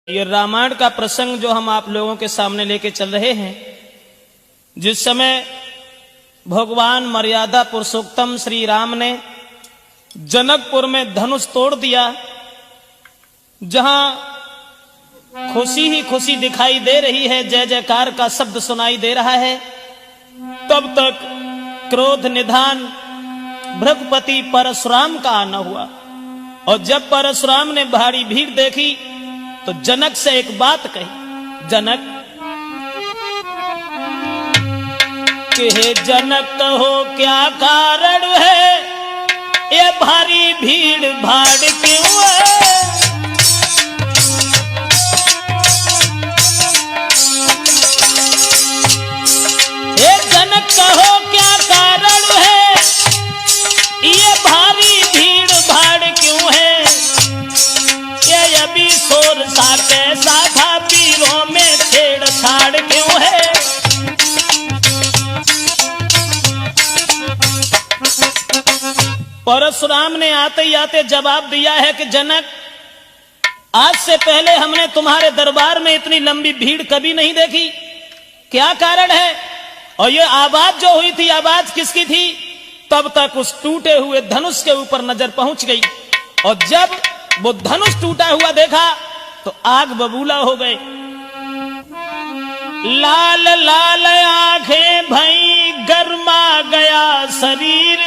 ये रामायण का प्रसंग जो हम आप लोगों के सामने लेके चल रहे हैं, जिस समय भगवान मर्यादा पुरुषोत्तम श्री राम ने जनकपुर में धनुष तोड़ दिया, जहां खुशी ही खुशी दिखाई दे रही है, जय जयकार का शब्द सुनाई दे रहा है, तब तक क्रोध निधान भृगुपति परशुराम का आना हुआ। और जब परशुराम ने भारी भीड़ देखी तो जनक से एक बात कही, जनक कि हे जनक हो क्या कारण है, ये भारी भीड़ भाड़ क्यों है। हे जनक कहो क्या कारण है, ये भारी भीड़ भाड़ क्यों है। ये अभी शोर सा कैसा था, पीरों में छेड़छाड़ क्यों है। परशुराम ने आते ही आते जवाब दिया है कि जनक, आज से पहले हमने तुम्हारे दरबार में इतनी लंबी भीड़ कभी नहीं देखी, क्या कारण है। और ये आवाज जो हुई थी, आवाज किसकी थी। तब तक उस टूटे हुए धनुष के ऊपर नजर पहुंच गई, और जब वो धनुष टूटा हुआ देखा तो आग बबूला हो गए। लाल लाल आंखें भई, गर्मा गया शरीर,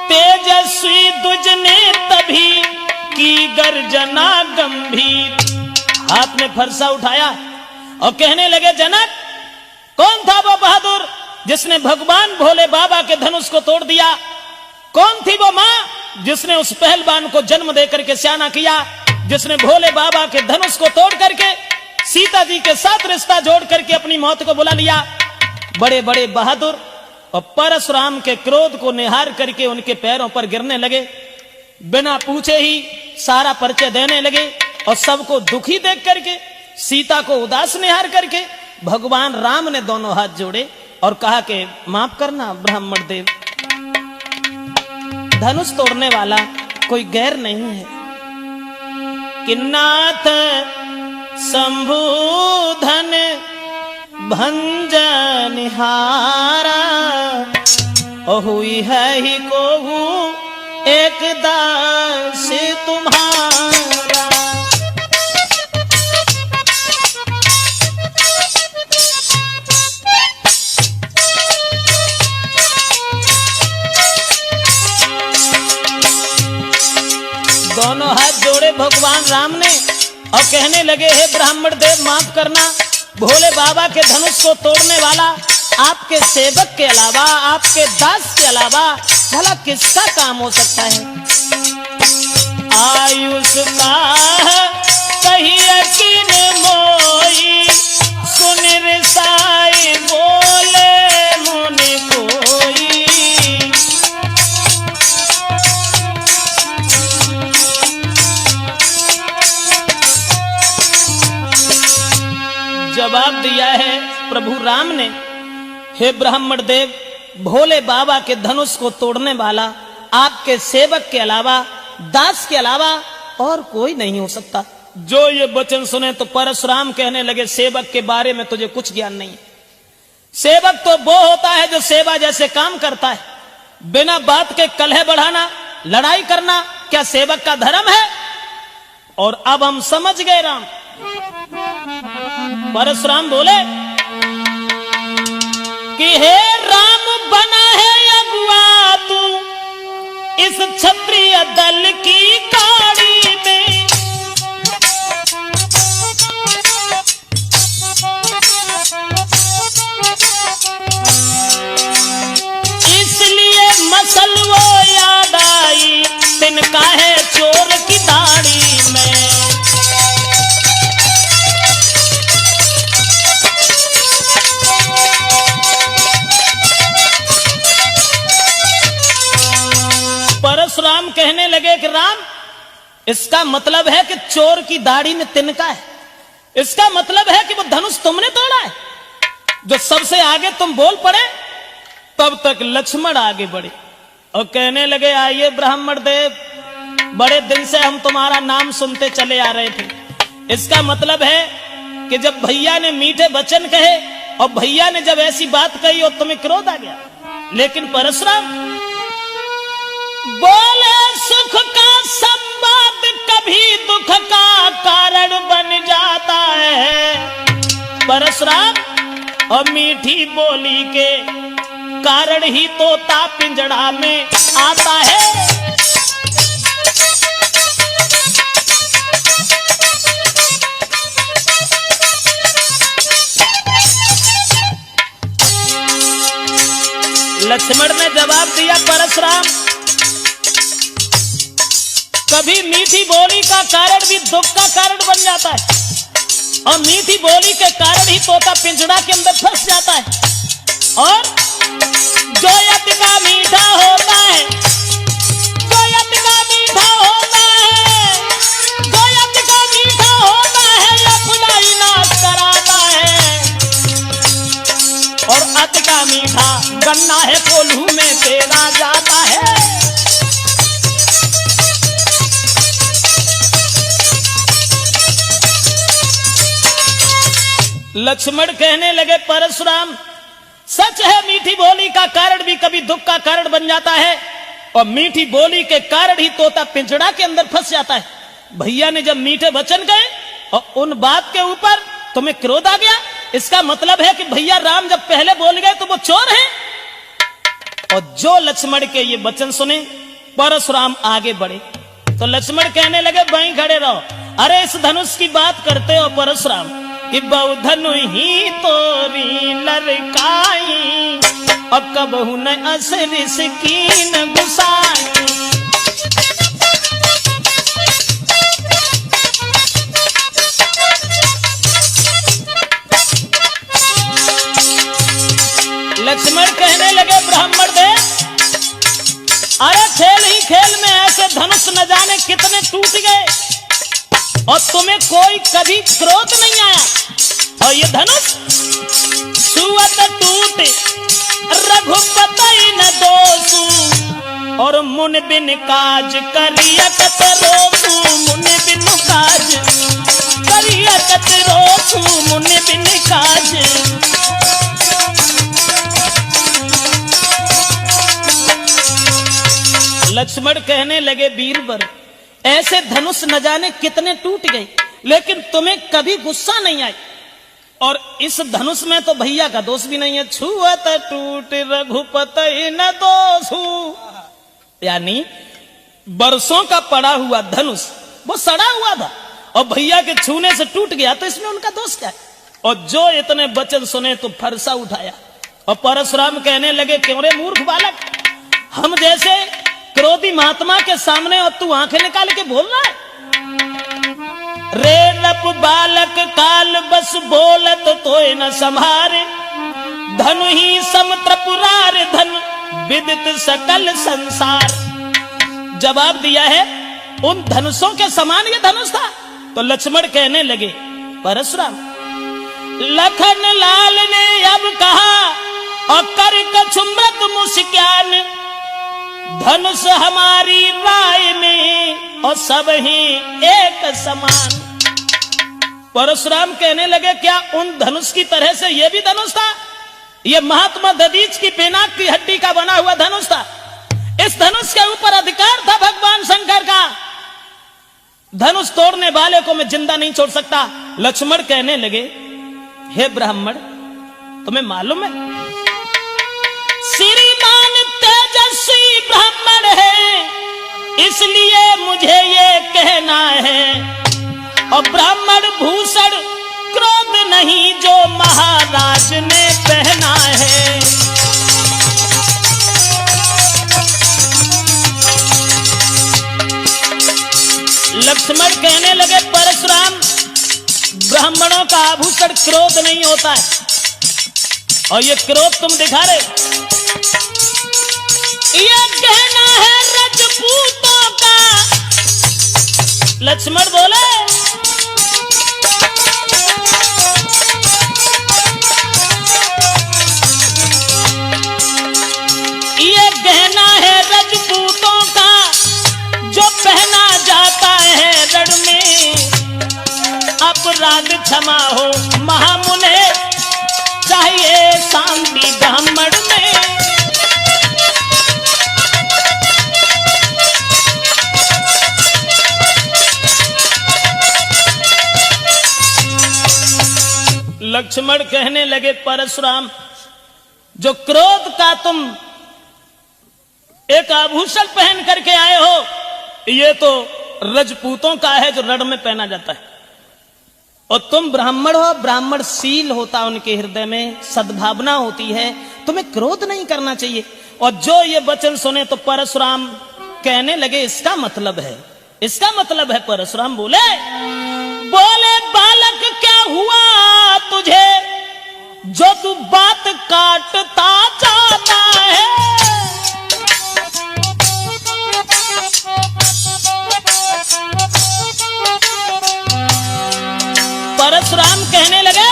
तेजस्वी दुज ने तभी की गर्जना गंभीर। हाथ में फरसा उठाया और कहने लगे, जनक कौन था वो बहादुर जिसने भगवान भोले बाबा के धनुष को तोड़ दिया। कौन थी वो मां जिसने उस पहलवान को जन्म देकर के स्याना किया, जिसने भोले बाबा के धनुष को तोड़ करके सीता जी के साथ रिश्ता जोड़ करके अपनी मौत को बुला लिया। बड़े बड़े बहादुर और परशुराम के क्रोध को निहार करके उनके पैरों पर गिरने लगे, बिना पूछे ही सारा परिचय देने लगे। और सबको दुखी देख करके, सीता को उदास निहार करके भगवान राम ने दोनों हाथ जोड़े और कहा कि माफ करना ब्राह्मण देव, धनुष तोड़ने वाला कोई गैर नहीं है। कि नाथ शंभुधन भंजन हारा, हुई है ही को एक दास तुम्हारा। दोनों हाथ जोड़े भगवान राम ने और कहने लगे, हे ब्राह्मण देव माफ करना, भोले बाबा के धनुष को तोड़ने वाला आपके सेवक के अलावा, आपके दास के अलावा भला किसका काम हो सकता है। आयुष का कहिए किन मोई, सुन रिसाई बोले मुनि कोई। जवाब दिया है प्रभु राम ने, हे ब्राह्मण देव, भोले बाबा के धनुष को तोड़ने वाला आपके सेवक के अलावा, दास के अलावा और कोई नहीं हो सकता। जो ये वचन सुने तो परशुराम कहने लगे, सेवक के बारे में तुझे कुछ ज्ञान नहीं है। सेवक तो वो होता है जो सेवा जैसे काम करता है, बिना बात के कलह बढ़ाना, लड़ाई करना क्या सेवक का धर्म है। और अब हम समझ गए राम। परशुराम बोले कि हे राम बना है अगुआ तू इस क्षत्रिय दल की काड़ी में। इसलिए मसल वो याद आई, तिनका है चोर की दाढ़ी में। परशुराम कहने लगे कि राम, इसका मतलब है कि चोर की दाढ़ी में तिनका है। इसका मतलब है कि वो धनुष तुमने तोड़ा है। जो सबसे आगे तुम बोल पड़े, तब तक लक्ष्मण आगे बढ़े और कहने लगे, आइए ब्राह्मण देव, बड़े दिन से हम तुम्हारा नाम सुनते चले आ रहे थे। इसका मतलब है कि जब भैया ने मीठे वचन कहे और भैया ने जब ऐसी बात कही और तुम्हें क्रोध आ गया। लेकिन परशुराम बोले सुख का संवाद कभी दुख का कारण बन जाता है। परशुराम और मीठी बोली के कारण ही तोता पिंजड़ा में आता है। लक्ष्मण ने जवाब दिया, परशुराम कभी मीठी बोली का कारण भी दुख का कारण बन जाता है और मीठी बोली के कारण ही तोता पिंजड़ा के अंदर फंस जाता है। और जो यज्ञ का मीठा होता है, जो यज्ञ का मीठा होता है, जो यज्ञ का मीठा होता है अपना ही नाश कराता है। और अति का मीठा गन्ना है कोल्हू में तेरा जाता है। लक्ष्मण कहने लगे, परशुराम सच है मीठी बोली का कारण भी कभी दुख का कारण बन जाता है और मीठी बोली के कारण ही तोता पिंजड़ा के अंदर फंस जाता है। भैया ने जब मीठे वचन कहे और उन बात के ऊपर तुम्हें क्रोध आ गया, इसका मतलब है कि भैया राम जब पहले बोल गए तो वो चोर हैं। और जो लक्ष्मण के ये वचन सुने परशुराम आगे बढ़े तो लक्ष्मण कहने लगे, वहीं खड़े रहो। अरे इस धनुष की बात करते हो परशुराम कि बहु धनु ही तोरी लड़काई और कबहू न असर सकीन गुसाई। लक्ष्मण कहने लगे, ब्राह्मण दे अरे खेल ही खेल में ऐसे धनुष न जाने कितने टूट गए और तुम्हें कोई कभी क्रोध नहीं आया। और ये धनुष सुअत टूट रघुपति न दोषु और मुन बिन काज करियकत रोसु। मुन बिन काज करियकत रोसु, मुन बिन काज। लक्ष्मण कहने लगे, वीरवर ऐसे धनुष न जाने कितने टूट गए लेकिन तुम्हें कभी गुस्सा नहीं आई। और इस धनुष में तो भैया का दोष भी नहीं है। छुअत टूट रघुपति न दोषु, यानी बरसों का पड़ा हुआ धनुष वो सड़ा हुआ था और भैया के छूने से टूट गया तो इसमें उनका दोष क्या है। और जो इतने वचन सुने तो फरसा उठाया और परशुराम कहने लगे, क्यों रे मूर्ख बालक, हम जैसे क्रोधी महात्मा के सामने और तू आंखें निकाल के बोल रहा है। रे नप बालक काल बस बोलत तो न संभारे, धनु ही समत्रपुरार धन विदित सकल संसार। जवाब दिया है, उन धनुषों के समान ये धनुष था। तो लक्ष्मण कहने लगे, परशुराम लखन लाल ने अब कहा और कर कछुमृत मुस्कान, धनुष हमारी राय में और सब ही एक समान। परशुराम कहने लगे, क्या उन धनुष की तरह से यह भी धनुष था? यह महात्मा दधीच की पिनाक की हड्डी का बना हुआ धनुष था। इस धनुष के ऊपर अधिकार था भगवान शंकर का। धनुष तोड़ने वाले को मैं जिंदा नहीं छोड़ सकता। लक्ष्मण कहने लगे, हे ब्राह्मण तुम्हें मालूम है श्रीमान तेजस्वी ब्राह्मण है, इसलिए मुझे ये कहना है। और ब्राह्मण भूषण क्रोध नहीं जो महाराज ने पहना है। लक्ष्मण कहने लगे, परशुराम ब्राह्मणों का आभूषण क्रोध नहीं होता है और ये क्रोध तुम दिखा रहे, ये कहना है रजपूतों का। लक्ष्मण बोले, ये कहना है रजपूतों का जो पहना जाता है रण में। अपराध क्षमा हो महामुने, चाहिए शांति ब्राह्मण में। लक्ष्मण कहने लगे परशुराम, जो क्रोध का तुम एक आभूषण पहन करके आए हो, ये तो रजपूतों का है जो रण में पहना जाता है, और तुम ब्राह्मण हो, ब्राह्मणशील होता उनके हृदय में सद्भावना होती है, तुम्हें क्रोध नहीं करना चाहिए। और जो ये वचन सुने तो परशुराम कहने लगे इसका मतलब है, इसका मतलब है। परशुराम बोले बालक क्या हुआ तुझे, जो तू बात काटता जाता है। परशुराम कहने लगे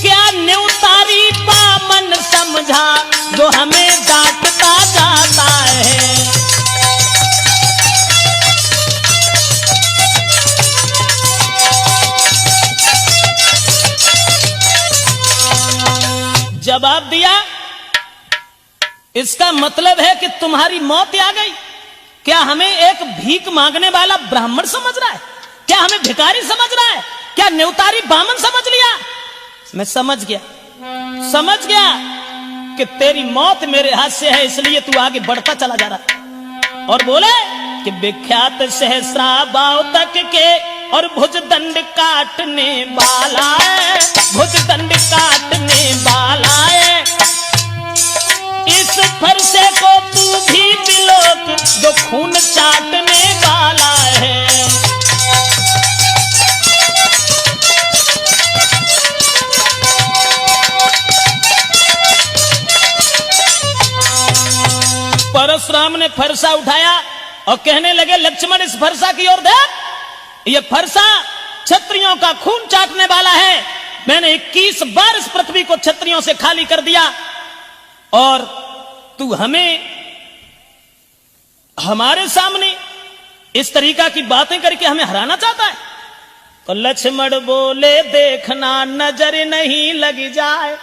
क्या न्यूतारी बामन समझा, जो हमें डांटता जाता है। जवाब दिया, इसका मतलब है कि तुम्हारी मौत आ गई। क्या हमें एक भीख मांगने वाला ब्राह्मण समझ रहा है? क्या हमें भिखारी समझ रहा है? क्या न्यूतारी बामन समझ लिया? मैं समझ गया कि तेरी मौत मेरे हाथ से है, इसलिए तू आगे बढ़ता चला जा रहा है। और बोले कि विख्यात सहस्रा बाव तक के और भुजदंड काटने वाला है, भुजदंड काटने वाला है। इस फरसे को तू भी बिलोक, जो खून चाटने वाला है। परशुराम ने फरसा उठाया और कहने लगे लक्ष्मण इस फरसा की ओर देख, ये फरसा क्षत्रियों का खून चाटने वाला है। मैंने 21 बार इस पृथ्वी को क्षत्रियों से खाली कर दिया, और तू हमें हमारे सामने इस तरीका की बातें करके हमें हराना चाहता है। तो लक्ष्मण बोले देखना नजर नहीं लग जाए।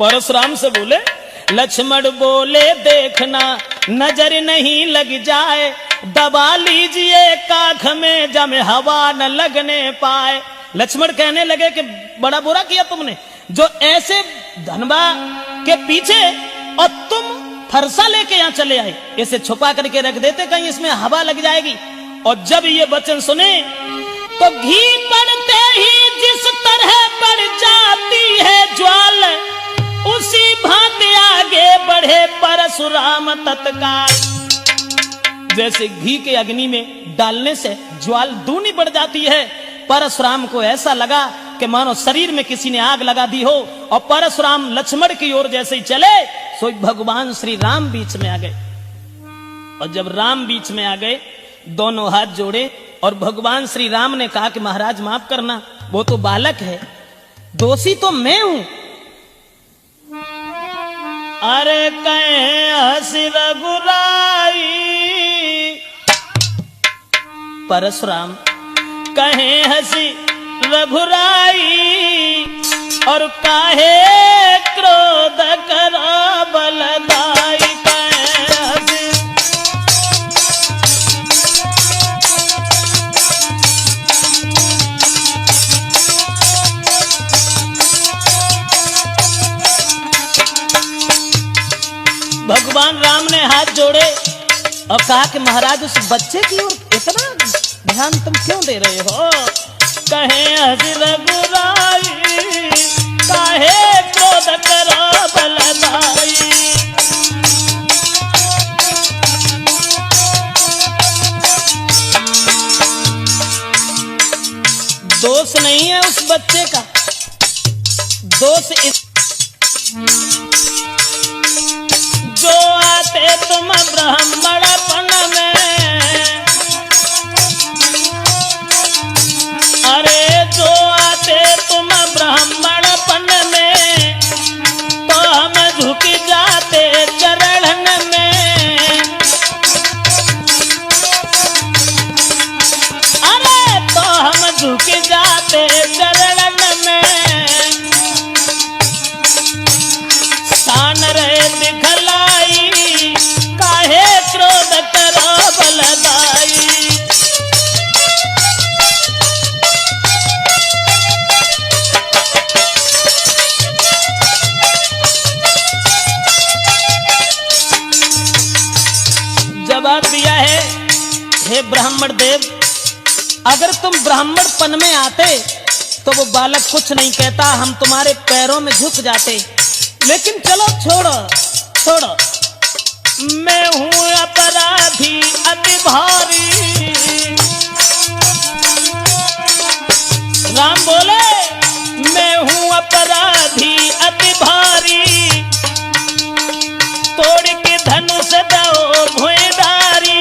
परशुराम से बोले, लक्ष्मण बोले देखना नजर नहीं लग जाए, दबा लीजिए काख में जब हवा न लगने पाए। लक्ष्मण कहने लगे कि बड़ा बुरा किया तुमने, जो ऐसे धनबा के पीछे और तुम फरसा लेके यहां चले आए, इसे छुपा करके रख देते, कहीं इसमें हवा लग जाएगी। और जब ये वचन सुने तो घी पड़ते ही जिस तरह बढ़ जाती है ज्वाल, उसी भांति आगे बढ़े परशुराम तत्काल। जैसे घी के अग्नि में डालने से ज्वाल दूनी बढ़ जाती है, परशुराम को ऐसा लगा कि मानो शरीर में किसी ने आग लगा दी हो। और परशुराम लक्ष्मण की ओर जैसे ही चले, सो भगवान श्री राम बीच में आ गए। और जब राम बीच में आ गए, दोनों हाथ जोड़े, और भगवान श्री राम ने कहा कि महाराज माफ करना, वो तो बालक है, दोषी तो मैं हूं। अरे कहे हंसी रघुराई, परशुराम कहे हंसी रघुराई, और काहे क्रोध करा बलदाई। कहे हंसी भगवान राम ने हाथ जोड़े और कहा कि महाराज उस बच्चे की ओर इतना ध्यान तुम क्यों दे रहे हो? कहे हंसी रघुराई, काहे क्रोध करो बलदाई। दोष नहीं है उस बच्चे का, दोष इस जो आते तुम ब्राह्मणपन में, अरे जो आते तुम ब्राह्मणपन में, तो हम झुक जाते चरण में। अरे तो हम झुक जा ब्राह्मण देव, अगर तुम ब्राह्मणपन में आते तो वो बालक कुछ नहीं कहता, हम तुम्हारे पैरों में झुक जाते। लेकिन चलो छोड़ो छोड़ो, मैं हूं अपराधी अति भारी। राम बोले, मैं हूं अपराधी अति भारी, तोड़ के धनुष दो भुइंधारी।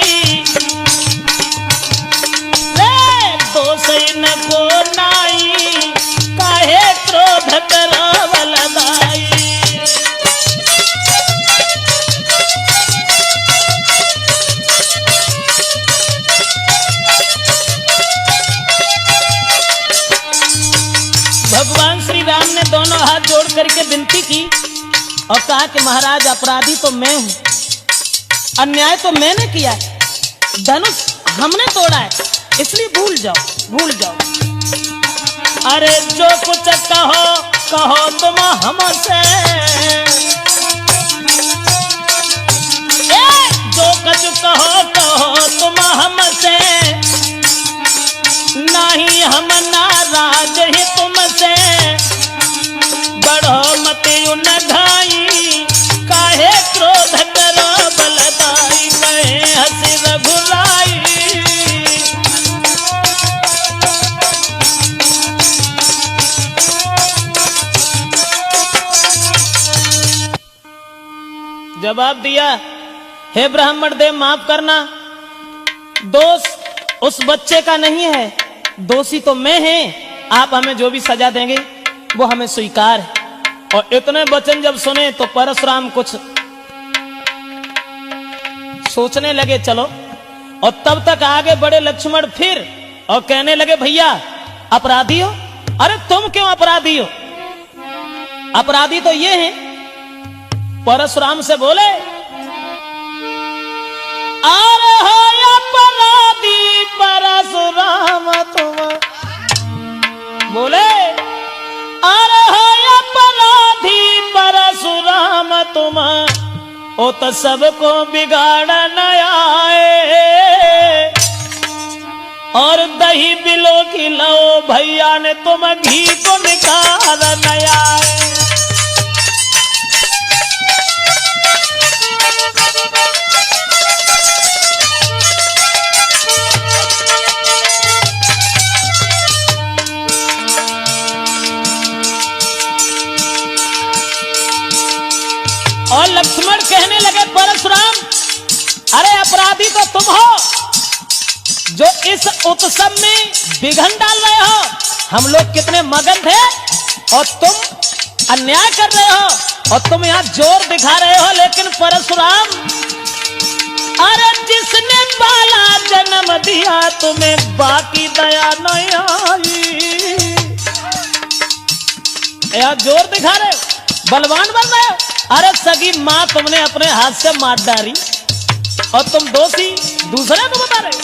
रे दोष न को नाई, काहे क्रोध करावल दाई। भगवान श्री राम ने दोनों हाथ जोड़ करके विनती की और कहा कि महाराज अपराधी तो मैं हूं, अन्याय तो मैंने किया है, धनुष हमने तोड़ा है, इसलिए भूल जाओ भूल जाओ। अरे जो कुछ कहो कहो तुम हमसे, जो कुछ कहो कहो तुम हमसे, नहीं हम नाराज ही तुमसे। बढ़ो मत उन घाई, काहे क्रोध करो बलदाई, कहे हंसी रघुराई। जवाब दिया, हे ब्राह्मण देव माफ करना, दोष उस बच्चे का नहीं है, दोषी तो मैं हैं। आप हमें जो भी सजा देंगे वो हमें स्वीकार है। और इतने वचन जब सुने तो परशुराम कुछ सोचने लगे, चलो। और तब तक आगे बढ़े लक्ष्मण फिर और कहने लगे, भैया अपराधी हो? अरे तुम क्यों अपराधी हो? अपराधी तो ये हैं। परशुराम से बोले, अरे हो अपराधी परशुराम तुम। बोले, अरे हो अपराधी परशुराम तुम, ओ तो सबको बिगाड़न आए। और दही बिलो की लो भैया ने तुम घी को निकाल आए। और लक्ष्मण कहने लगे, परशुराम अरे अपराधी तो तुम हो जो इस उत्सव में विघ्न डाल रहे हो। हम लोग कितने मगन थे और तुम अन्याय कर रहे हो और तुम यहाँ जोर दिखा रहे हो। लेकिन परशुराम, अरे जिसने बाला जन्म दिया तुम्हें बाकी दया नहीं आई। यहाँ जोर दिखा रहे हो, बलवान बन रहे हो। अरे सगी माँ तुमने अपने हाथ से मार डाली और तुम दोषी दूसरे को बता रहे हो।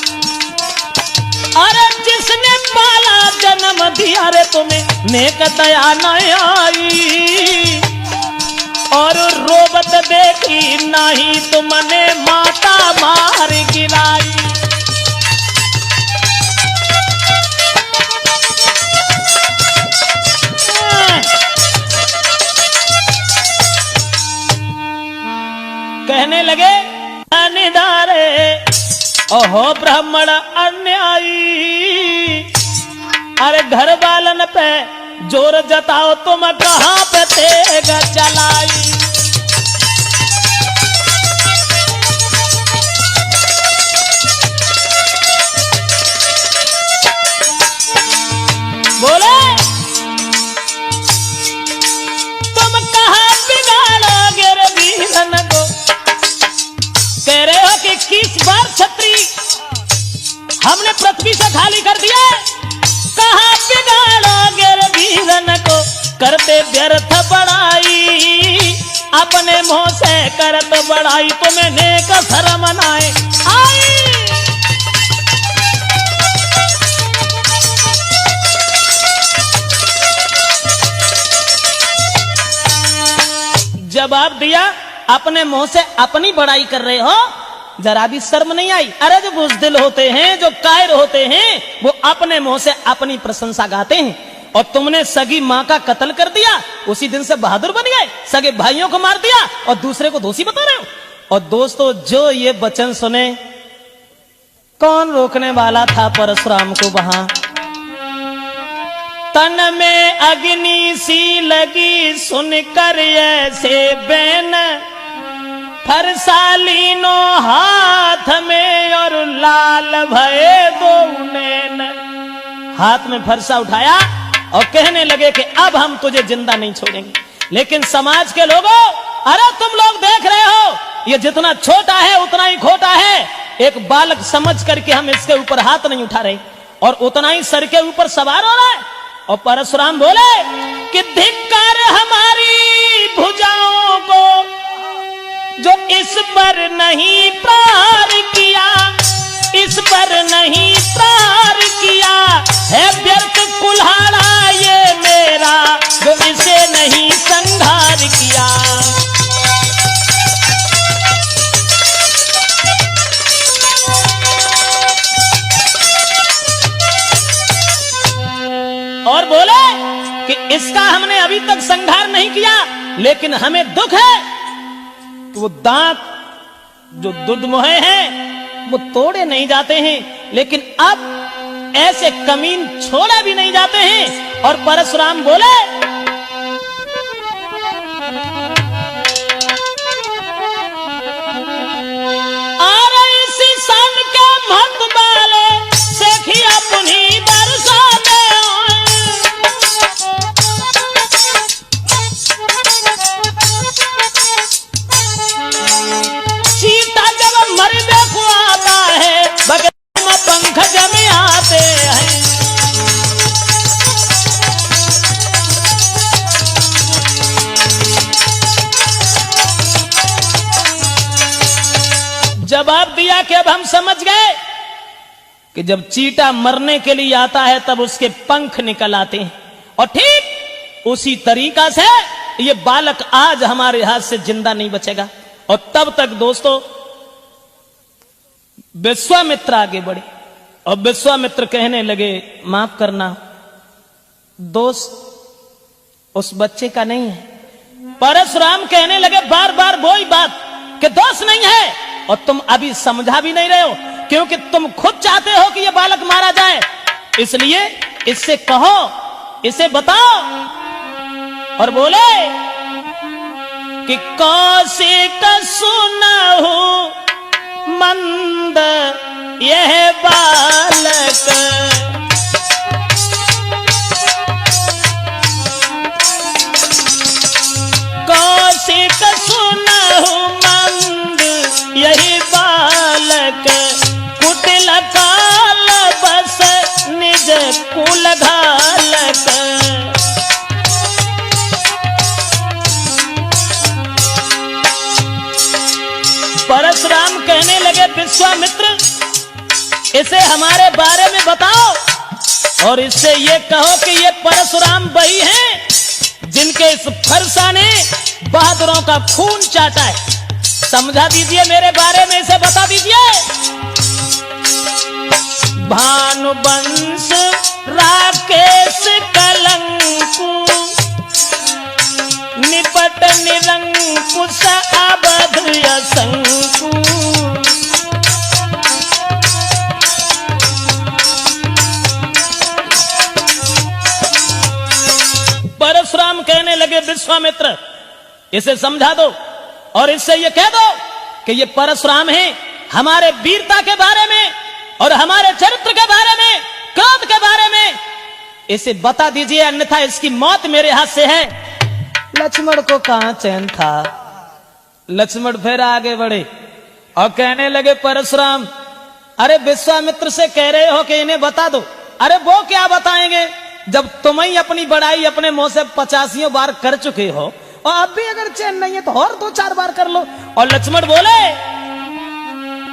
अरे जिसने पाला जन्म दिया रे तुम्हें नेक दया नहीं आई। और रोबत देखी नहीं तुमने माता मार गिराई। कहने लगे, अनिदारे ओहो ब्राह्मण अन्यायी। अरे घर वालन पे जोर जताओ तुम कहां पे तेग चलाई। बोले, तुम कहां बिगाड़ोगे रे वीरन को। कह रहे हो कि 21 बार छत्री हमने पृथ्वी से खाली कर दिया। कहां बिगाड़ोगे रे वीरन को, करते व्यर्थ बड़ाई। अपने मुंह से करत बड़ाई, तुम्हें नेक शर्म नाए आई। जवाब दिया, अपने मुंह से अपनी बड़ाई कर रहे हो जरा भी शर्म नहीं आई? अरे जो बुज़दिल होते हैं, जो कायर होते हैं, वो अपने मुंह से अपनी प्रशंसा गाते हैं। और तुमने सगी माँ का कत्ल कर दिया, उसी दिन से बहादुर बन गए, सगे भाइयों को मार दिया और दूसरे को दोषी बता रहे हो। और दोस्तों, जो ये वचन सुने, कौन रोकने वाला था परशुराम को? वहां तन में अग्नि सी लगी, सुनकर ऐसे बैन, फरसालीनो हाथ में और लाल भये दो नैन। हाथ में फरसा उठाया और कहने लगे कि अब हम तुझे जिंदा नहीं छोड़ेंगे। लेकिन समाज के लोगों, अरे तुम लोग देख रहे हो, ये जितना छोटा है उतना ही खोटा है। एक बालक समझ करके हम इसके ऊपर हाथ नहीं उठा रहे और उतना ही सर के ऊपर सवार हो रहा है। और परशुराम बोले कि धिक्कार हमारी भुजाओं को, जो इस पर नहीं प्रहार किया, इस पर नहीं प्रहार किया है। व्यर्थ कुल्हाड़ा ये मेरा, जो इसे नहीं संहार किया। और बोले कि इसका हमने अभी तक संहार नहीं किया, लेकिन हमें दुख है कि वो दांत जो दुर्दमुहे हैं वो तोड़े नहीं जाते हैं, लेकिन अब ऐसे कमीन छोड़े भी नहीं जाते हैं। और परशुराम बोले अरे इसी सन के मत बाले सेखिया पुनी बरसा दे। सीता जब मरने को आता है, बगल में पंख जमे आते हैं। जवाब दिया कि अब हम समझ गए कि जब चीता मरने के लिए आता है तब उसके पंख निकल आते हैं। और ठीक उसी तरीका से ये बालक आज हमारे हाथ से जिंदा नहीं बचेगा। और तब तक दोस्तों विश्वामित्र आगे बढ़े और विश्वामित्र कहने लगे, माफ करना, दोष उस बच्चे का नहीं है। परशुराम कहने लगे बार बार वही बात कि दोष नहीं है, और तुम अभी समझा भी नहीं रहे हो, क्योंकि तुम खुद चाहते हो कि यह बालक मारा जाए। इसलिए इससे कहो, इसे बताओ। और बोले कि कौशिक सुनहु मंद यह बालक, कौशिक सुनहु मंद यही बालक, कुटिल काल बस निज कुल घालक। परशुराम कहने लगे, विश्वामित्र इसे हमारे बारे में बताओ और इससे ये कहो कि ये परशुराम वही हैं जिनके इस फरसा ने बहादुरों का खून चाटा है। समझा दीजिए मेरे बारे में, इसे बता दीजिए। भानुवंश राकेश कलंकु, निपट निरंकुश अवध असंकु। परशुराम कहने लगे, विश्वामित्र इसे समझा दो और इससे ये कह दो कि ये परशुराम है हमारे वीरता के बारे में और हमारे चरित्र के बारे में, क्रोध के बारे में इसे बता दीजिए, अन्यथा इसकी मौत मेरे हाथ से है। लक्ष्मण को कहां चैन था। लक्ष्मण फिर आगे बढ़े और कहने लगे, परशुराम अरे विश्वामित्र से कह रहे हो कि इन्हें बता दो। अरे वो क्या बताएंगे जब तुम ही अपनी बड़ाई अपने मुंह से 50 बार कर चुके हो, और अब भी अगर चैन नहीं है तो और 2-4 बार कर लो। और लक्ष्मण बोले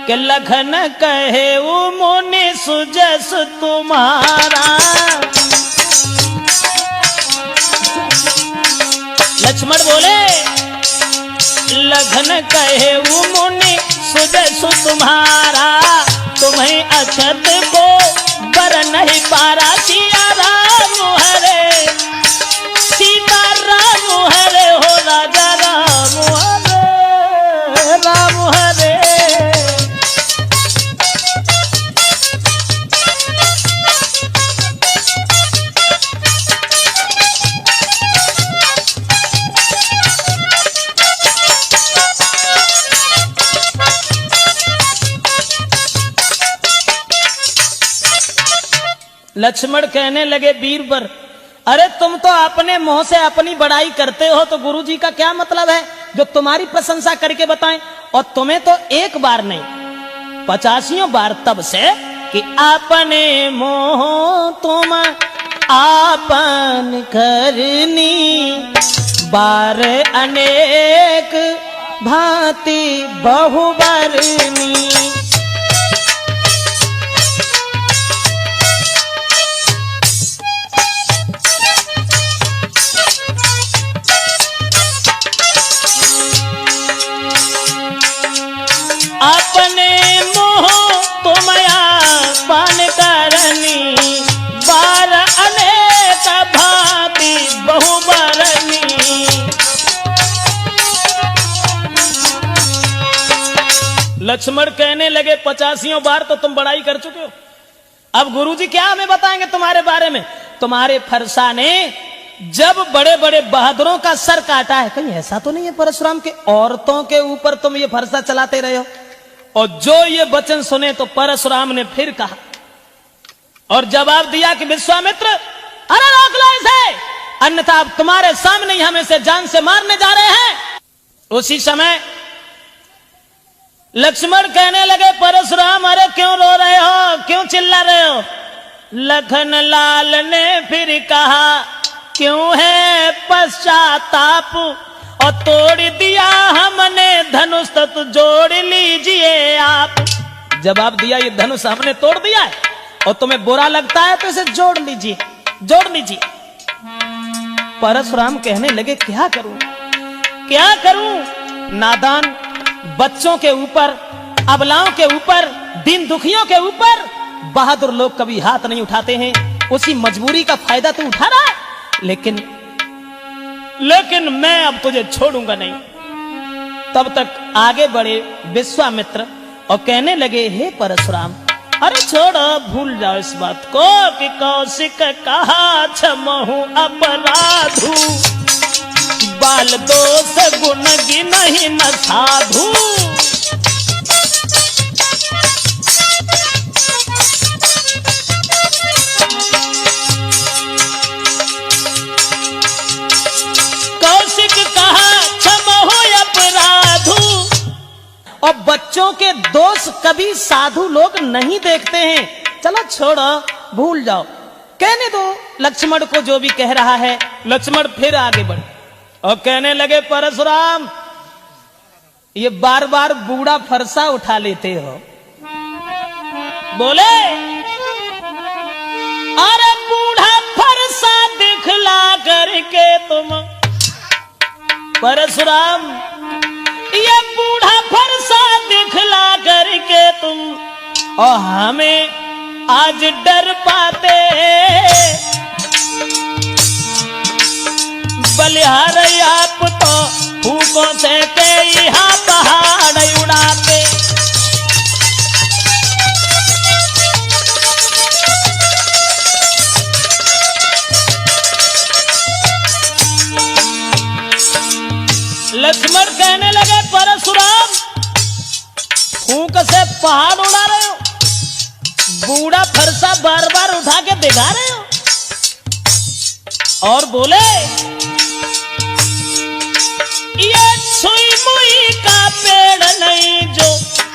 कि लखन कहे वो मुनि सुजस तुम्हारा। लक्ष्मण बोले, लखन कहे वो मुनि सुजसु तुम्हारा, तुम्हें अक्षत को बर नहीं पारा। सिया राम हरे सीता राम हरे हो राजा राम हरे राम हरे। लक्ष्मण कहने लगे बीरबर, अरे तुम तो अपने मुंह से अपनी बड़ाई करते हो, तो गुरुजी का क्या मतलब है जो तुम्हारी प्रशंसा करके बताएं। और तुम्हें तो एक बार नहीं 85 बार तब से कि अपने मोह तुम आपन करनी, बार अनेक भांति बहुबरनी। अपने मोह तुम आपन करनी, बार अनेक भांति बहुबरनी। लक्ष्मण कहने लगे 85 बार तो तुम बड़ाई कर चुके हो, अब गुरुजी क्या हमें बताएंगे तुम्हारे बारे में। तुम्हारे फरसा ने जब बड़े बड़े बहादुरों का सर काटा है, कहीं ऐसा तो नहीं है परशुराम के औरतों के ऊपर तुम ये फरसा चलाते रहे हो। और जो ये वचन सुने तो परशुराम ने फिर कहा और जवाब दिया कि विश्वामित्र, अरे रोक लो इसे, अन्यथा अब तुम्हारे सामने ही हम इसे जान से मारने जा रहे हैं। उसी समय लक्ष्मण कहने लगे, परशुराम अरे क्यों रो रहे हो, क्यों चिल्ला रहे हो। लखन लाल ने फिर कहा, क्यों है पश्चाताप, और तोड़ दिया हमने धनुष तो जोड़ लीजिए आप। जवाब दिया, ये धनुष हमने तोड़ दिया है और तुम्हें बुरा लगता है तो इसे जोड़ लीजिए, जोड़ लीजिए। परशुराम कहने लगे, क्या करूं, क्या करूं। नादान बच्चों के ऊपर, अबलाओं के ऊपर, दीन दुखियों के ऊपर बहादुर लोग कभी हाथ नहीं उठाते हैं। उसी मजबूरी का फायदा तो उठा रहा है, लेकिन मैं अब तुझे छोड़ूंगा नहीं। तब तक आगे बढ़े विश्वामित्र और कहने लगे, हे परशुराम, अरे छोड़ो, भूल जाओ इस बात को कि कौशिक कहा क्षमहु अपराधु, बाल दोष गुण गिनहि न साधु। और बच्चों के दोष कभी साधु लोग नहीं देखते हैं। चलो छोड़ो, भूल जाओ, कहने दो लक्ष्मण को जो भी कह रहा है। लक्ष्मण फिर आगे बढ़े और कहने लगे, परशुराम ये बार बार बूढ़ा फरसा उठा लेते हो। बोले, अरे बूढ़ा फरसा दिखला करके तुम, परशुराम ये बूढ़ा फरसा दिखला करके तुम और हमें आज डर पाते, बलिहार आप तो फूकों से के यहाँ पहाड़ उड़ाते। लक्ष्मण कहने लगे, परशुराम फूंक से पहाड़ उड़ा रहे हो, बूढ़ा फरसा बार बार उठा के दिखा रहे हो। और बोले, ये छुई मुई का पेड़ नहीं जो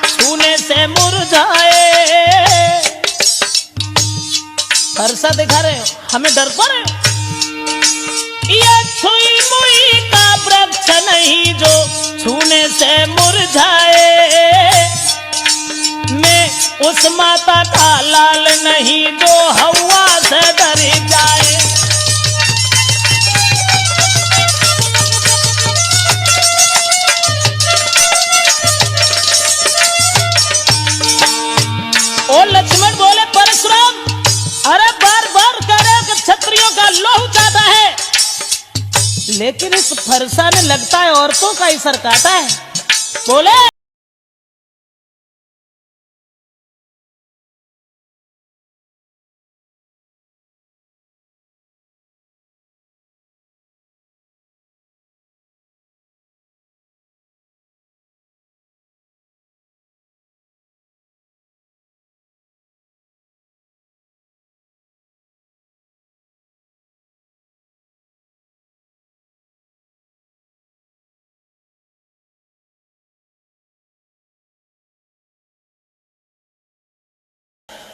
छूने से मुरझाए। फरसा दिखा रहे हो, हमें डर पा रहे हो। ये छुई मुई का वृक्ष नहीं जो छूने से मुरझाए, मैं उस माता का लाल नहीं जो हवा से डर जाए। लेकिन इस फरसा ने लगता है औरतों का ही सर काटा है। बोले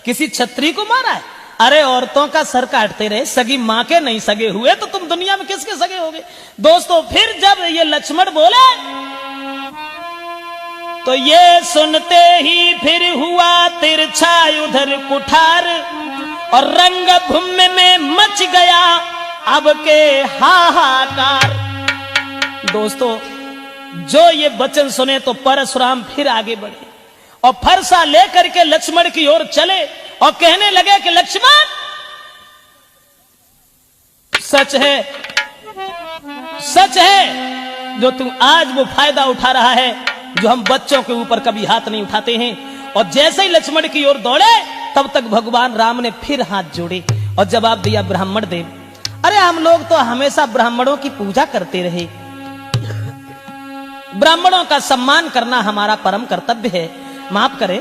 किसी छत्री को मारा है? अरे औरतों का सर काटते रहे, सगी मां के नहीं सगे हुए तो तुम दुनिया में किसके सगे होगे? दोस्तों फिर जब ये लक्ष्मण बोले तो ये सुनते ही फिर हुआ तिरछा उधर कुठार और रंग भूमि में मच गया अब के हाहाकार। दोस्तों जो ये वचन सुने तो परशुराम फिर आगे बढ़े और फरसा लेकर के लक्ष्मण की ओर चले और कहने लगे कि लक्ष्मण सच है जो तू आज वो फायदा उठा रहा है जो हम बच्चों के ऊपर कभी हाथ नहीं उठाते हैं। और जैसे ही लक्ष्मण की ओर दौड़े तब तक भगवान राम ने फिर हाथ जोड़े और जवाब दिया ब्राह्मण देव, अरे हम लोग तो हमेशा ब्राह्मणों की पूजा करते रहे, ब्राह्मणों का सम्मान करना हमारा परम कर्तव्य है, माफ करें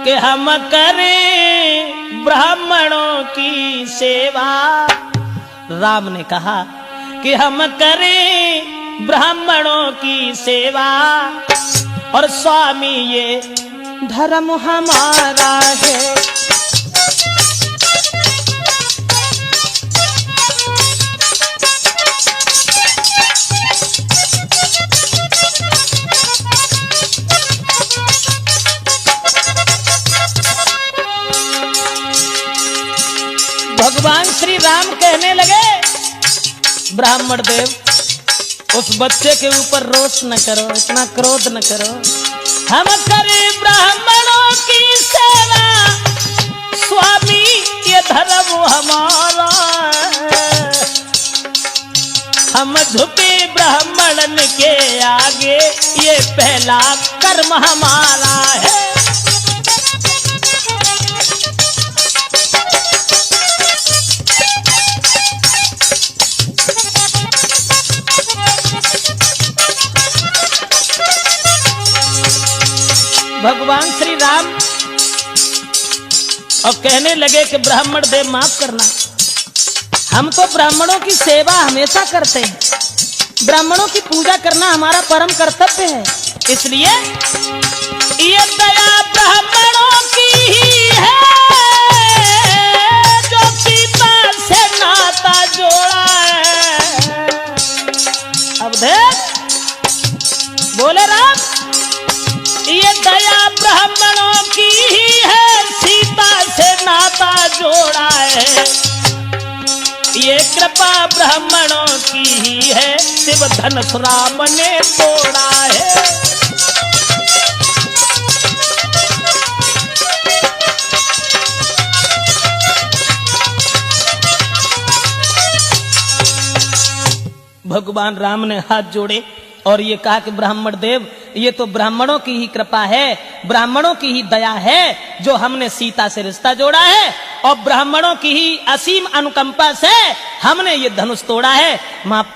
कि हम करें ब्राह्मणों की सेवा। राम ने कहा कि हम करें ब्राह्मणों की सेवा और स्वामी ये धर्म हमारा है। भगवान श्री राम कहने लगे ब्राह्मण देव उस बच्चे के ऊपर रोष न करो, इतना क्रोध न करो, हम करें ब्राह्मणों की सेवा स्वामी ये धर्म हमारा, हम झुके ब्राह्मणन के आगे ये पहला कर्म हमारा है। भगवान श्री राम और कहने लगे कि ब्राह्मण देव माफ करना, हम तो ब्राह्मणों की सेवा हमेशा करते हैं, ब्राह्मणों की पूजा करना हमारा परम कर्तव्य है, इसलिए ये दया ब्राह्मणों की ही है जो सीता से नाता जोड़ा है। अब देख बोले राम ये दया ब्राह्मणों की ही है, सीता से नाता जोड़ा है, ये कृपा ब्राह्मणों की ही है, शिव धनुष राम ने तोड़ा है। भगवान राम ने हाथ जोड़े और ये कहा कि ब्राह्मण देव ये तो ब्राह्मणों की ही कृपा है, ब्राह्मणों की ही दया है जो हमने सीता से रिश्ता जोड़ा है और ब्राह्मणों की ही असीम अनुकंपा से हमने ये धनुष तोड़ा है। माफ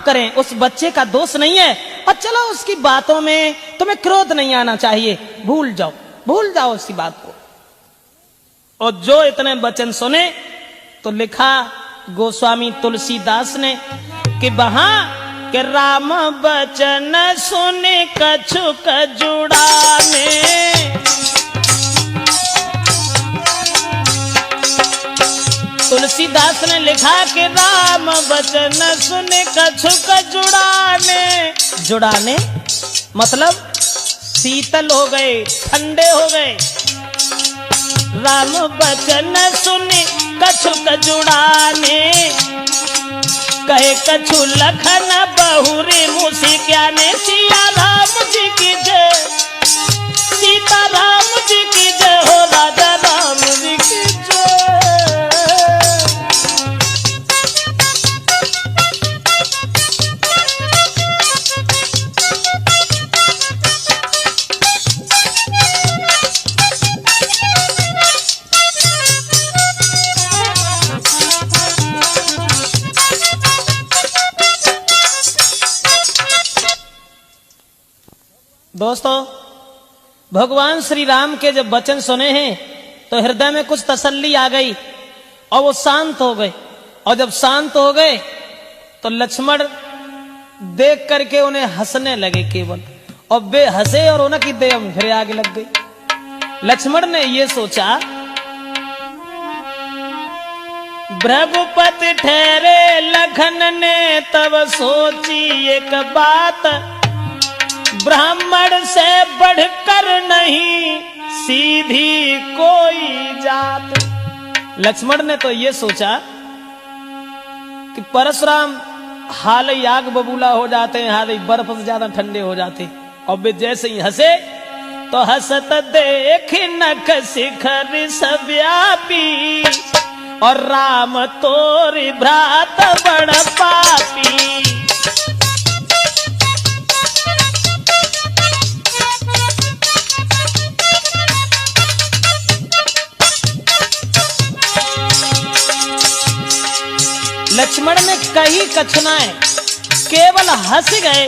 करें उस बच्चे का दोष नहीं है और चलो उसकी बातों में तुम्हें क्रोध नहीं आना चाहिए, भूल जाओ उसकी बात को। और जो इतने वचन सुने तो लिखा गोस्वामी तुलसीदास ने कि वहां कि राम बचन सुने कछुक जुड़ाने, तुलसीदास ने लिखा कि राम बचन सुने कछुक जुड़ाने मतलब शीतल हो गए, ठंडे हो गए। राम बचन सुने कछुक जुड़ाने, कहे कछु लखन बहुरी मुसी क्या ने, सिया राम जी की जय, सीता राम जी की जय हो, राजा राम जी की जय। दोस्तों, भगवान श्री राम के जब वचन सुने हैं तो हृदय में कुछ तसल्ली आ गई और वो शांत हो गए। और जब शांत हो गए तो लक्ष्मण देख करके उन्हें हंसने लगे केवल, और वे हंसे और उनकी देह फिर आगे लग गई। लक्ष्मण ने ये सोचा, भ्रभुपति ठहरे लखन ने तब सोची एक बात, ब्राह्मण से बढ़कर नहीं सीधी कोई जात। लक्ष्मण ने तो ये सोचा कि परशुराम हाल ही आग बबूला हो जाते हैं, हाल ही बर्फ से ज्यादा ठंडे हो जाते, और वे जैसे ही हंसे तो हंसत देख नख शिखर सव्यापी, और राम तोरी भ्रात बड़ पापी। लक्ष्मण ने कही कछुनाएं, केवल हंस गए,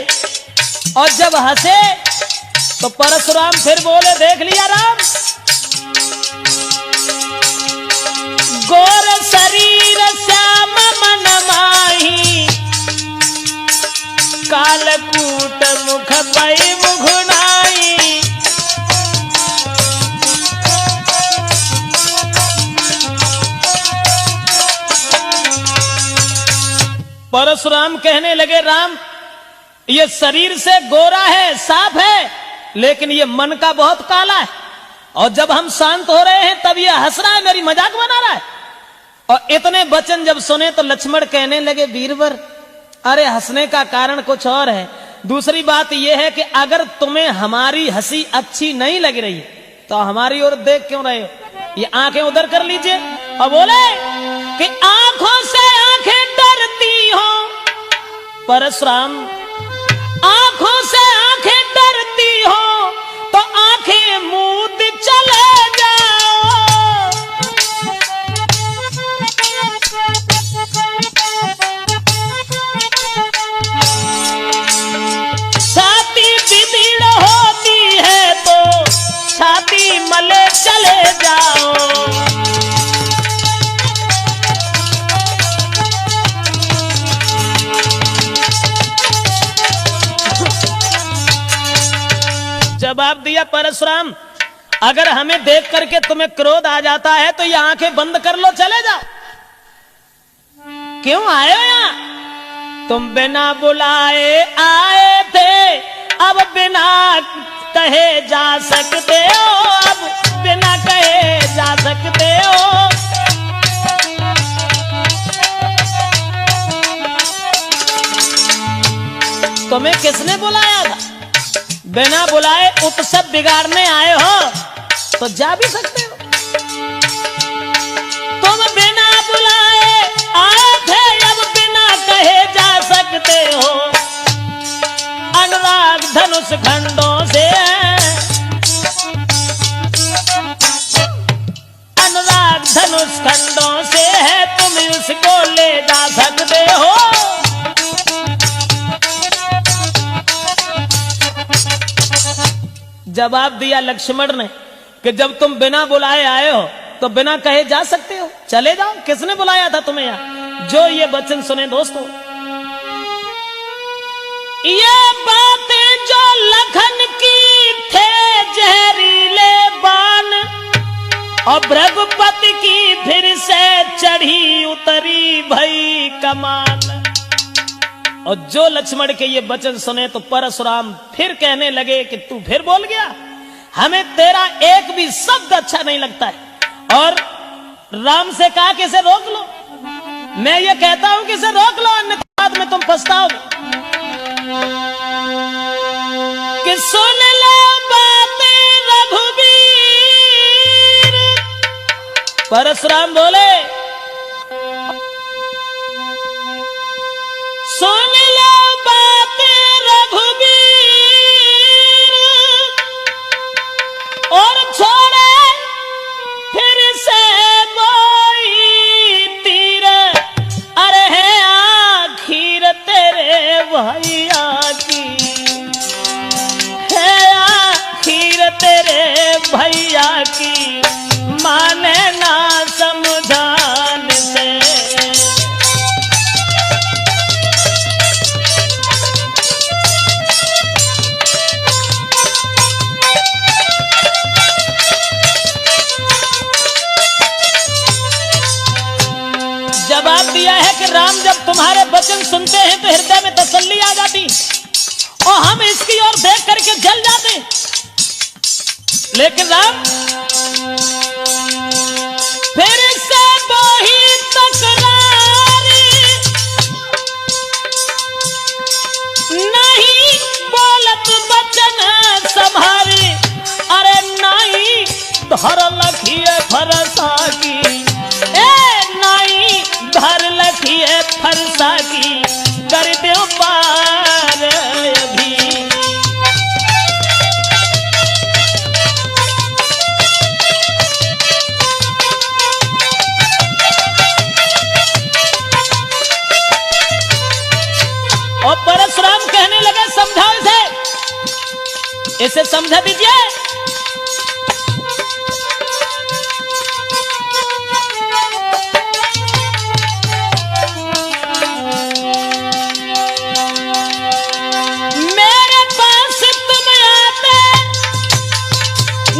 और जब हंसे तो परशुराम फिर बोले, देख लिया राम, गोर शरीर श्याम मन माही, कालकूट मुख पै मुघुनाई। परशुराम कहने लगे, राम ये शरीर से गोरा है, साफ है, लेकिन ये मन का बहुत काला है, और जब हम शांत हो रहे हैं तब ये हंस रहा है, मेरी मजाक बना रहा है। और इतने वचन जब सुने तो लक्ष्मण कहने लगे, वीरवर अरे हंसने का कारण कुछ और है, दूसरी बात यह है कि अगर तुम्हें हमारी हंसी अच्छी नहीं लग रही तो हमारी ओर देख क्यों रहे हो, ये आंखें उधर कर लीजिए। और बोले कि आंखों से आंखें डरती हो परशुराम, आंखों से आंखें डरती हो तो आंखें मूंद चले जाओ। छाती बिगड़ होती है तो छाती मले चले जाओ। जवाब दिया परशुराम, अगर हमें देख करके तुम्हें क्रोध आ जाता है तो ये आंखें बंद कर लो, चले जाओ। क्यों आए हो यहां? तुम बिना बुलाए आए थे, अब बिना कहे जा सकते हो, अब बिना कहे जा सकते हो। तुम्हें किसने बुलाया था? बिना बुलाए उपसब बिगाड़ने आए हो तो जा भी सकते हो। तुम बिना बुलाए आए थे, अब बिना कहे जा सकते हो। अनुराग धनुष खंडों से, अनुराग धनुष खंडों से है, तुम उसको ले जा सकते हो। जवाब दिया लक्ष्मण ने कि जब तुम बिना बुलाए आए हो तो बिना कहे जा सकते हो, चले जाओ। किसने बुलाया था तुम्हें यहां? जो ये वचन सुने दोस्तों, ये बातें जो लखन की थे जहरीले बाण, और भृगुपति की फिर से चढ़ी उतरी भई कमान। और जो लक्ष्मण के ये वचन सुने तो परशुराम फिर कहने लगे कि तू फिर बोल गया, हमें तेरा एक भी शब्द अच्छा नहीं लगता है। और राम से कहा कि इसे रोक लो। मैं ये कहता हूं कि इसे रोक लो, अन्यथा बाद में तुम पछताओगे। कि सुन लो बातें रघुवीर, परशुराम बोले, सुन लो बातें रघुवीर, और छोड़े फिर से कोई तीर, अरे है आखिर तेरे भैया की, है जवाब दिया है कि राम जब तुम्हारे वचन सुनते हैं तो हृदय में तसल्ली आ जाती और हम इसकी ओर देख करके जल जाते। लेकिन राम फिर से वही तकरारी, नहीं बोलत वचन संभारी, अरे नहीं धर लखिए फरसा की, नहीं धर लखिए फरसा की, कर दो पार अभी। और परशुराम कहने लगे समझाओ इसे समझा दीजिए। मेरे पास तुम आते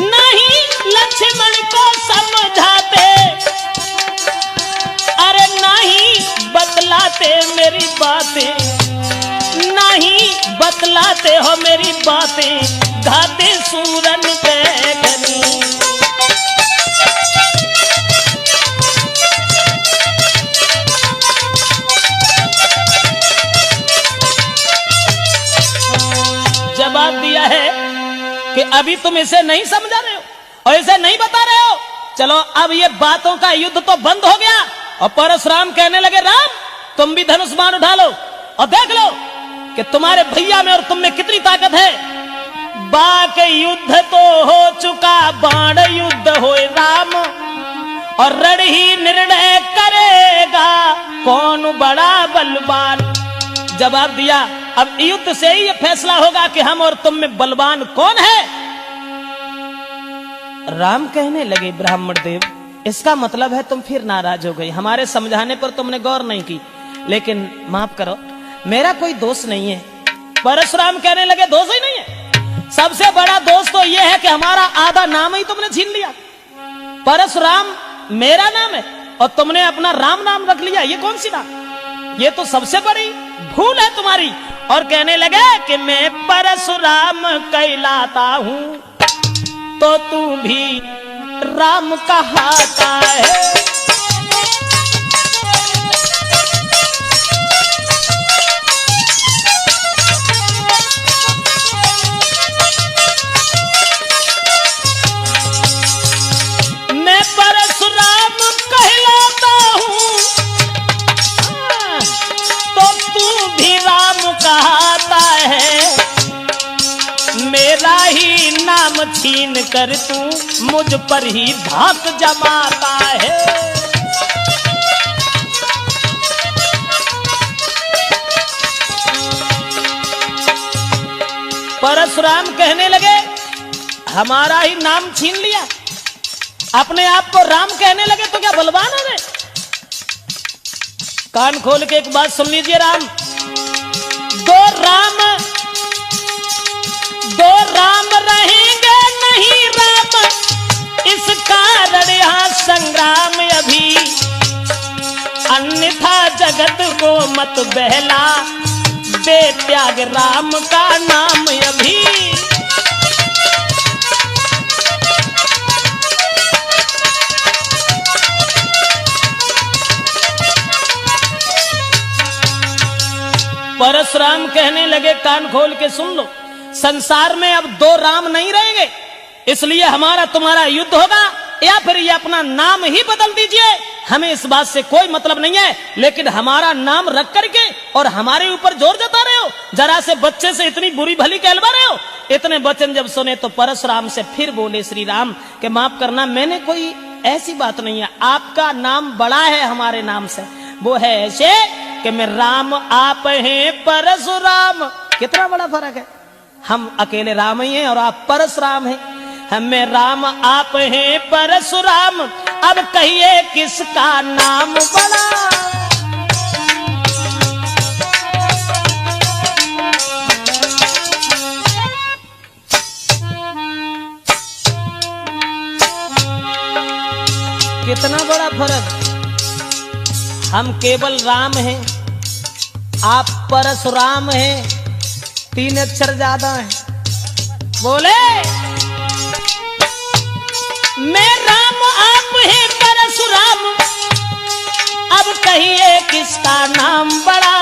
नहीं लक्ष्मण को समझाते, अरे नहीं बतलाते मेरी बातें, नहीं बतलाते हो मेरी बातें, घाते सूरन पे घनी। जवाब दिया है कि अभी तुम इसे नहीं समझा रहे हो और इसे नहीं बता रहे हो। चलो अब ये बातों का युद्ध तो बंद हो गया। और परशुराम कहने लगे राम तुम भी धनुष बाण उठा लो और देख लो कि तुम्हारे भैया में और तुम में कितनी ताकत है। बाक युद्ध तो हो चुका, बाण युद्ध होए राम, और रण ही निर्णय करेगा कौन बड़ा बलवान। जवाब दिया अब युद्ध से ही यह फैसला होगा कि हम और तुम में बलवान कौन है। राम कहने लगे ब्राह्मण देव इसका मतलब है तुम फिर नाराज हो गई, हमारे समझाने पर तुमने गौर नहीं की, लेकिन माफ करो मेरा कोई दोष नहीं है। परशुराम कहने लगे दोष ही नहीं है, सबसे बड़ा दोष तो यह है कि हमारा आधा नाम ही तुमने छीन लिया। परशुराम मेरा नाम है और तुमने अपना राम नाम रख लिया, ये कौन सी बात, ये तो सबसे बड़ी भूल है तुम्हारी। और कहने लगे कि मैं परशुराम कहलाता हूं तो तू भी राम कहाता है। मैं परशुराम कहलाता हूं तो तू भी राम कहाता है। मेरा ही नाम छीन कर तू मुझ पर ही धाक जमाता है। परशुराम कहने लगे हमारा ही नाम छीन लिया, अपने आप को राम कहने लगे तो क्या बलवान हो गए। कान खोल के एक बात सुन लीजिए राम, दो राम रहेंगे नहीं राम, इस कारण यहाँ संग्राम अभी, अन्यथा जगत को मत बहला, दे त्याग राम का नाम अभी। परशुराम कहने लगे कान खोल के सुन लो, संसार में अब दो राम नहीं रहेंगे, इसलिए हमारा तुम्हारा युद्ध होगा, या फिर ये अपना नाम ही बदल दीजिए, हमें इस बात से कोई मतलब नहीं है। लेकिन हमारा नाम रख करके और हमारे ऊपर जोर जता रहे हो, जरा से बच्चे से इतनी बुरी भली कहलवा रहे हो। इतने वचन जब सुने तो परशुराम से फिर बोले श्री राम कि माफ करना, मैंने कोई ऐसी बात नहीं है, आपका नाम बड़ा है हमारे नाम से, वो है ऐसे कि मैं राम आप हैं परशुराम। कितना बड़ा फर्क है, हम अकेले राम ही हैं और आप परशुराम हैं। हमें राम आप हैं परशुराम, अब कहिए किसका नाम बड़ा। कितना बड़ा फर्क, हम केवल राम हैं, आप परशुराम हैं, 3 अक्षर ज्यादा हैं। बोले मैं राम आप हैं परशुराम, अब कहिए किसका नाम बड़ा,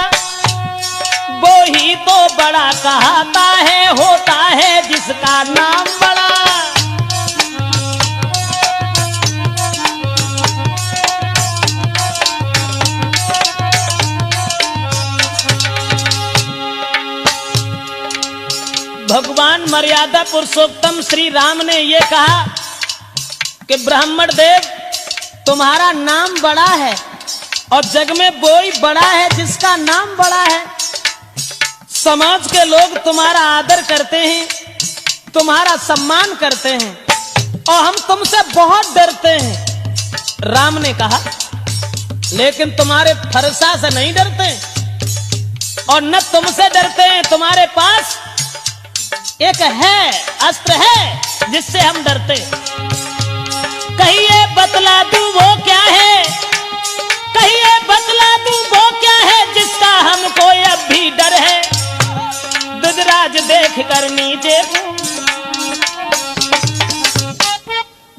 वो ही तो बड़ा कहता है, होता है जिसका नाम बड़ा। भगवान मर्यादा पुरुषोत्तम श्री राम ने ये कहा कि ब्राह्मण देव तुम्हारा नाम बड़ा है और जग में वो ही बड़ा है जिसका नाम बड़ा है। समाज के लोग तुम्हारा आदर करते हैं, तुम्हारा सम्मान करते हैं और हम तुमसे बहुत डरते हैं। राम ने कहा लेकिन तुम्हारे फरसा से नहीं डरते और न तुमसे डरते हैं, तुम्हारे पास एक है, अस्त्र है जिससे हम डरते। कहिए बतला दूं वो क्या है, कहिए बतला दूं वो क्या है जिसका हमको अब भी डर है। दुजराज देख कर नीचे,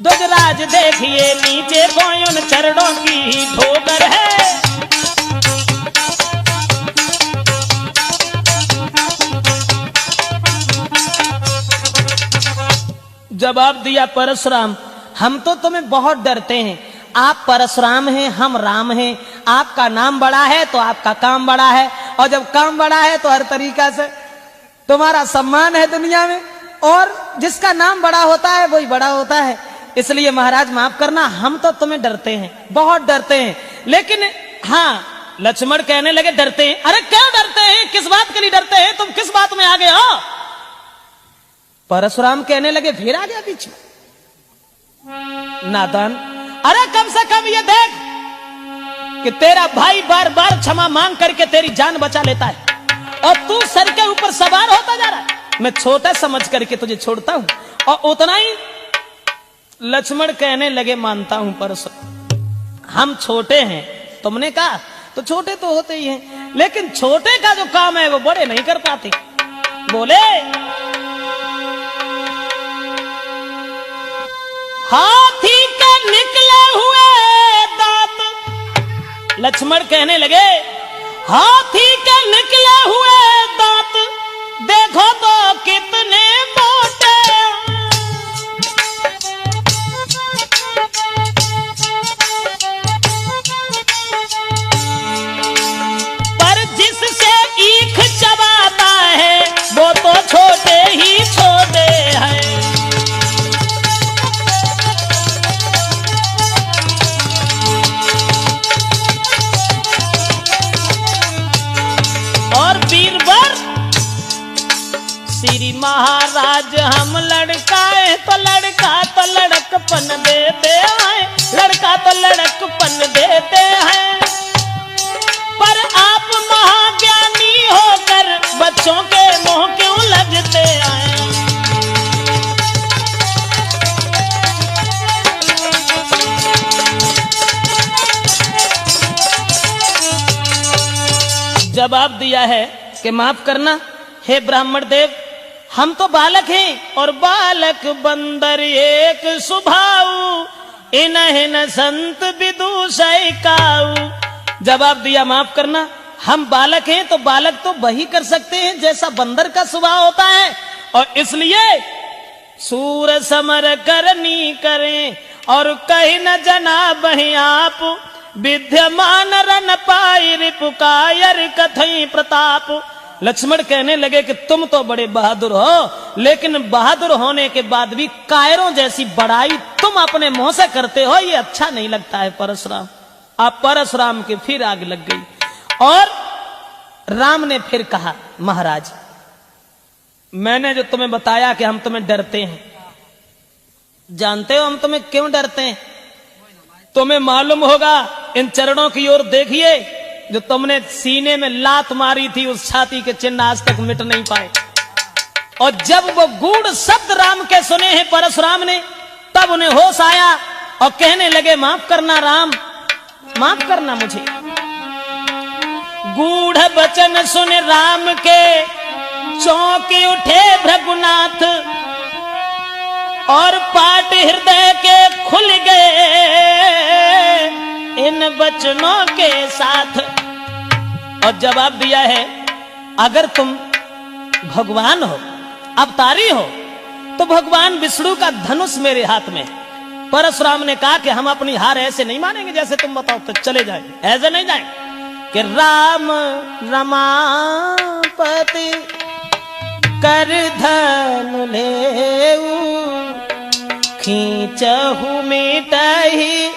दुजराज देखिए नीचे को उन चरणों की ही ठोकर है। जवाब दिया परशुराम हम तो तुम्हें बहुत डरते हैं, आप परशुराम हैं, हम राम हैं, आपका नाम बड़ा है तो आपका काम बड़ा है और जब काम बड़ा है तो हर तरीका से तुम्हारा सम्मान है दुनिया में और जिसका नाम बड़ा होता है वही बड़ा होता है। इसलिए महाराज माफ करना हम तो तुम्हें डरते हैं, बहुत डरते हैं। लेकिन हाँ लक्ष्मण कहने लगे डरते हैं, अरे क्यों डरते हैं, किस बात के लिए डरते हैं, तुम किस बात में आगे हो। परशुराम कहने लगे फिर आ गया बीच में, नादान अरे कम से कम ये देख कि तेरा भाई बार बार क्षमा मांग करके तेरी जान बचा लेता है और तू सर के ऊपर सवार होता जा रहा है, मैं छोटा समझ करके तुझे छोड़ता हूं। और उतना ही लक्ष्मण कहने लगे मानता हूं परशुराम हम छोटे हैं, तुमने कहा तो छोटे तो होते ही हैं, लेकिन छोटे का जो काम है वो बड़े नहीं कर पाते। बोले हाथी के निकले हुए दांत, लक्ष्मण कहने लगे हाथी के निकले हुए दांत देखो तो कितने मोटे, पर जिससे ईख चबाता है वो तो छोटे ही छोटे हैं। वीरवर श्री महाराज हम लड़का है तो लड़का तो लड़कपन देते हैं, लड़का तो लड़कपन देते हैं, पर आप महाज्ञानी होकर बच्चों के मुंह क्यों लगते हैं। जवाब दिया है कि माफ करना हे ब्राह्मण देव हम तो बालक हैं और बालक बंदर एक सुभाऊ, इन्हें संत विदुषय काऊ। जवाब दिया माफ करना हम बालक हैं तो बालक तो वही कर सकते हैं जैसा बंदर का स्वभाव होता है, और इसलिए सूर समर करनी करें और कहीं न जना बही आप, विद्यमान रन पाई रिपुकायर कथई प्रताप। लक्ष्मण कहने लगे कि तुम तो बड़े बहादुर हो, लेकिन बहादुर होने के बाद भी कायरों जैसी बड़ाई तुम अपने मुंह से करते हो, ये अच्छा नहीं लगता है परशुराम। आप परशुराम के फिर आग लग गई और राम ने फिर कहा महाराज मैंने जो तुम्हें बताया कि हम तुम्हें डरते हैं, जानते हो हम तुम्हें क्यों डरते हैं? तुम्हें मालूम होगा, इन चरणों की ओर देखिए, जो तुमने सीने में लात मारी थी उस छाती के चिन्ह आज तक मिट नहीं पाए। और जब वो गूढ़ शब्द राम के सुने हैं परशुराम ने, तब उन्हें होश आया और कहने लगे माफ करना राम, माफ करना मुझे। गूढ़ बचन सुन राम के चौंके उठे भृगुनाथ और पाट हृदय के खुल गए इन बचनों के साथ। और जवाब दिया है, अगर तुम भगवान हो, अवतारी हो, तो भगवान विष्णु का धनुष मेरे हाथ में। परशुराम ने कहा कि हम अपनी हार ऐसे नहीं मानेंगे जैसे तुम बताओ, तो चले जाएंगे, ऐसे नहीं जाएंगे कि राम रमापति कर धनु लेऊ खींचहु मिटहि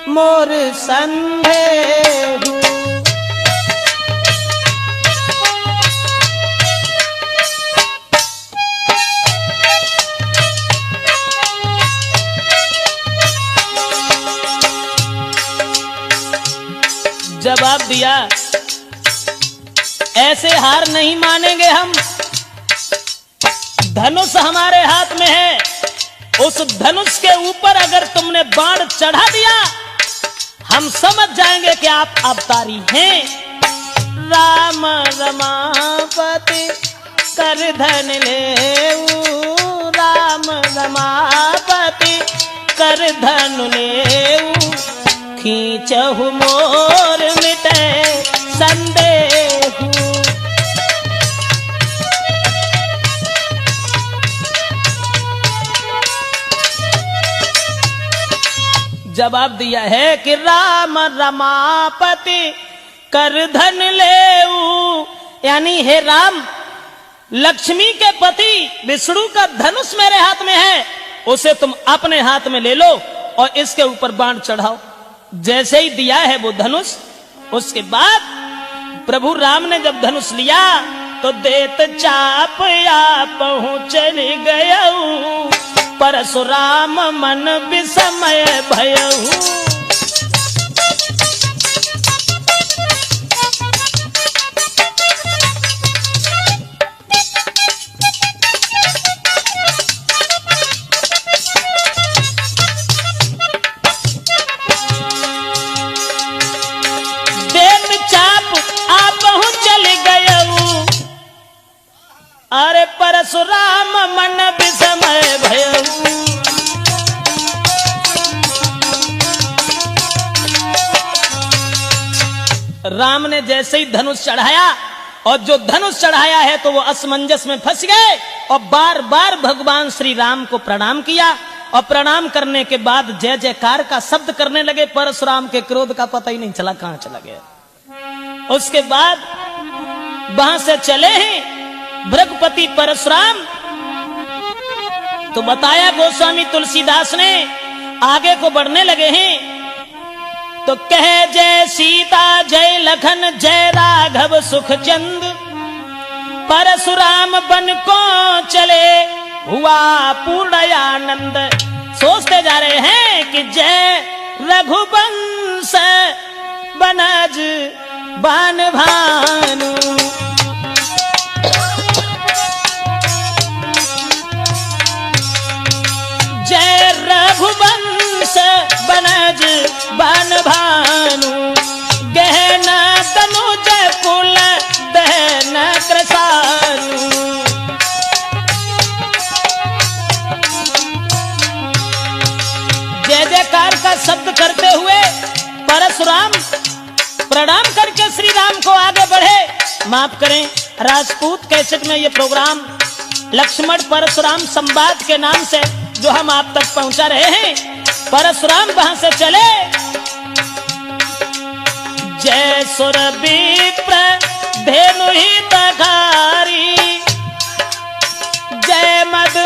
मोर संदेहु। जवाब दिया, ऐसे हार नहीं मानेंगे हम। धनुष हमारे हाथ में है, उस धनुष के ऊपर अगर तुमने बाण चढ़ा दिया, हम समझ जाएंगे कि आप अवतारी हैं। राम रमापति कर धन लेऊ, राम रमापति कर धनु लेऊ खींचहु मोर मिटे संदेहु। जवाब दिया है कि राम रमापति कर धन लेऊ, यानी हे राम, लक्ष्मी के पति विष्णु का धनुष मेरे हाथ में है, उसे तुम अपने हाथ में ले लो और इसके ऊपर बाण चढ़ाओ। जैसे ही दिया है वो धनुष, उसके बाद प्रभु राम ने जब धनुष लिया तो देत चाप आपहु चल गयऊ, परशुराम मन विस्मय भयऊ। अरे परशुराम मन विस्मय भयऊ। राम ने जैसे ही धनुष चढ़ाया, और जो धनुष चढ़ाया है तो वो असमंजस में फंस गए और बार बार भगवान श्री राम को प्रणाम किया। और प्रणाम करने के बाद जय जयकार का शब्द करने लगे। परशुराम के क्रोध का पता ही नहीं चला कहां चला गया। उसके बाद वहां से चले हैं भृगुपति परशुराम। तो बताया गोस्वामी तुलसीदास ने, आगे को बढ़ने लगे हैं तो कहे जय सीता जय लखन जय राघव सुख चंद, परशुराम बन को चले हुआ पूर्ण आनंद। सोचते जा रहे हैं कि जय रघुवंश बनज बान भानु, जय रघुवंश बनज बन भानु, गहना तनुज कुल दहन कृसानु। जय जयकार का शब्द करते हुए परशुराम प्रणाम करके श्री राम को आगे बढ़े। माफ करें, राजपूत कैसेट में ये प्रोग्राम लक्ष्मण परशुराम संवाद के नाम से जो हम आप तक पहुंचा रहे हैं। परशुराम वहां से चले, जय सुर विप्र धेनु हितकारी, जय मद